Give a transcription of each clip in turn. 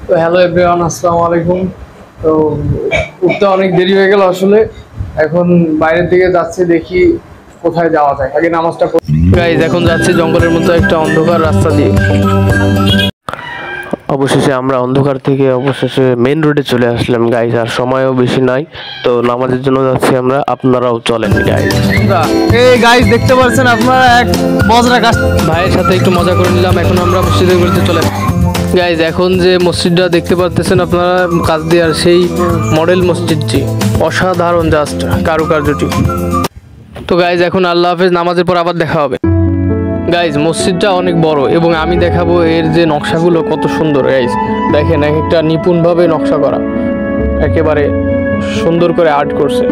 তো hello everyone, আসসালামু আলাইকুম। তো উঠতে অনেক দেরি হয়ে গেল আসলে। এখন বাইরের দিকে যাচ্ছি, দেখি কোথায় যাওয়া যায়। আগে নামাজটা পড়ি। গাইজ এখন যাচ্ছি জঙ্গলের মতো একটা অন্ধকার রাস্তা দিয়ে। অবশেষে আমরা অন্ধকার থেকে অবশেষে মেইন রোডে চলে আসলাম গাইজ। আর সময়ও বেশি নাই, তো নামাজের জন্য যাচ্ছি আমরা। আপনারাও চলেন গাইজ। এই গাইজ দেখতে পাচ্ছেন আপনারা, এক বজরা গাছ। ভাইয়ের সাথে একটু মজা করে নিলাম। এখন আমরা মসজিদের ঘুরতে চলে গাইজ। এখন যে মসজিদটা দেখতে পাচ্ছেন আপনারা কাছ দিয়ে, আর সেই মডেল মসজিদটি অসাধারণ, জাস্ট কারুকার্যটি। তো গাইজ এখন আল্লাহ হাফেজ, নামাজের পর আবার দেখা হবে। গাইজ মসজিদটা অনেক বড় এবং আমি দেখাবো এর যে নকশাগুলো কত সুন্দর। গাইজ দেখেন, এক একটা নিপুণভাবে নকশা করা, একেবারে সুন্দর করে আর্ট করছে।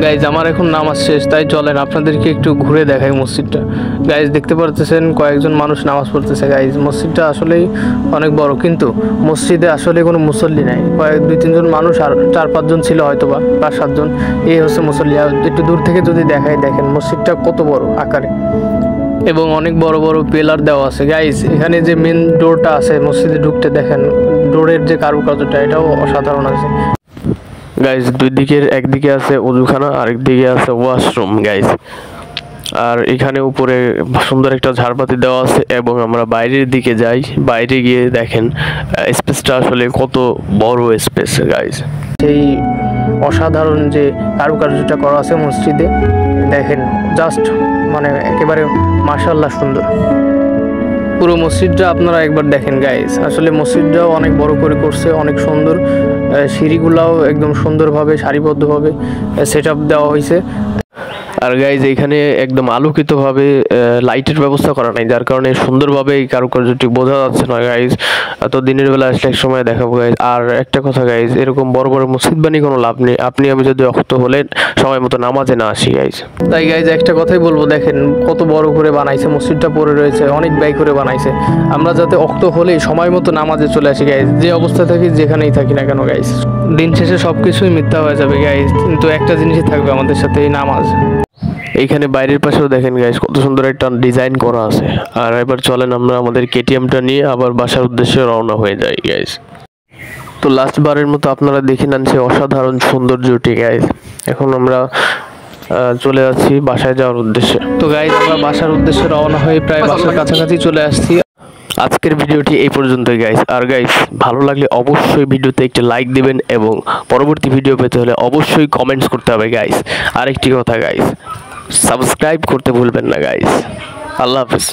গাইজ আমার এখন নামাজ শেষ, তাই চলেন আপনাদেরকে একটু ঘুরে দেখাই মসজিদটা। গাইজ দেখতে পারতেছেন কয়েকজন মানুষ নামাজ পড়তেছে। গাইজ মসজিদটা আসলেই অনেক বড়, কিন্তু মসজিদে আসলে কোনো মুসল্লি নাই। কয়েক 2-3 জন মানুষ, আর 4-5 জন ছিল হয়তো বা 5-7 জন, এই হচ্ছে মুসল্লি। আর একটু দূর থেকে যদি দেখাই, দেখেন মসজিদটা কত বড় আকারে এবং অনেক বড় বড় পিলার দেওয়া আছে। গাইজ এখানে যে মেন ডোরটা আছে মসজিদে ঢুকতে, দেখেন ডোরের যে কারুকার্যটা, এটাও অসাধারণ আছে। গাইজ একদিকে আছে ওযুখানা, আরেকদিকে আছে ওয়াশরুম গাইজ। আর এখানে উপরে সুন্দর একটা ঝাড়বাতি দেওয়া আছে। এবং আমরা বাইরের দিকে যাই, বাইরে গিয়ে দেখেন স্পেসটা আসলে কত বড় স্পেস গাইজ। সেই অসাধারণ যে কারুকার্যটা করা আছে মসজিদে, দেখেন জাস্ট মানে একেবারে মাশাআল্লাহ সুন্দর। পুরো মসজিদটা আপনারা একবার দেখেন গাইজ। আসলে মসজিদটাও অনেক বড় করে করছে, অনেক সুন্দর। সিঁড়িগুলাও একদম সুন্দরভাবে সারিবদ্ধভাবে সেট আপ দেওয়া হয়েছে। আর গাইজ এখানে একদম আলোকিতভাবে লাইটের ব্যবস্থা করা নাই, যার কারণে সুন্দরভাবে এই কারুকার্যটি বোঝা যাচ্ছে না গাইজ। তো দিনের বেলা আসলে এক সময় দেখাবো গাইজ। আর একটা কথা গাইজ, এরকম বড় বড় মসজিদ বানিয়ে কোনো লাভ নেই, আপনি আমি যদি অক্ত হলে সময় মতো নামাজে না আসি গাইজ। তাই গাইজ একটা কথাই বলবো, দেখেন কত বড় করে বানাইছে মসজিদটা, পড়ে রয়েছে, অনেক ব্যয় করে বানাইছে। আমরা যাতে অক্ত হলেই সময় মতো নামাজে চলে আসি গাইজ, যে অবস্থা থাকি যেখানেই থাকি না কেন গাইজ। দিন শেষে সব কিছুই মিথ্যা হয়ে যাবে গাইজ, কিন্তু একটা জিনিসই থাকবে আমাদের সাথে, এই নামাজ। এইখানে বাইরের পাশেও দেখেন গাইজ কত সুন্দর একটা ডিজাইন করা আছে। আর এবার চলেন আমরা আমাদের কেটিএমটা নিয়ে আবার বাসার উদ্দেশ্যে রওনা হয়ে যাই গাইজ। তো লাস্ট বারের মতো আপনারা দেখে নেন সে অসাধারণ সৌন্দর্যটি গাইজ। এখন আমরা চলে যাচ্ছি বাসায় যাওয়ার উদ্দেশ্যে। তো গাইজ আমরা বাসার উদ্দেশ্যে রওনা হয়ে প্রায় বাসার কাছাকাছি চলে আসছি। আজকের ভিডিওটি এই পর্যন্তই গাইজ। আর গাইজ ভালো লাগলে অবশ্যই ভিডিওতে একটি লাইক দিবেন এবং পরবর্তী ভিডিও পেতে হলে অবশ্যই কমেন্টস করতে হবে গাইজ। আরেকটি কথা গাইজ, সাবস্ক্রাইব করতে ভুলবেন না গাইজ। আল্লাহ হাফেজ।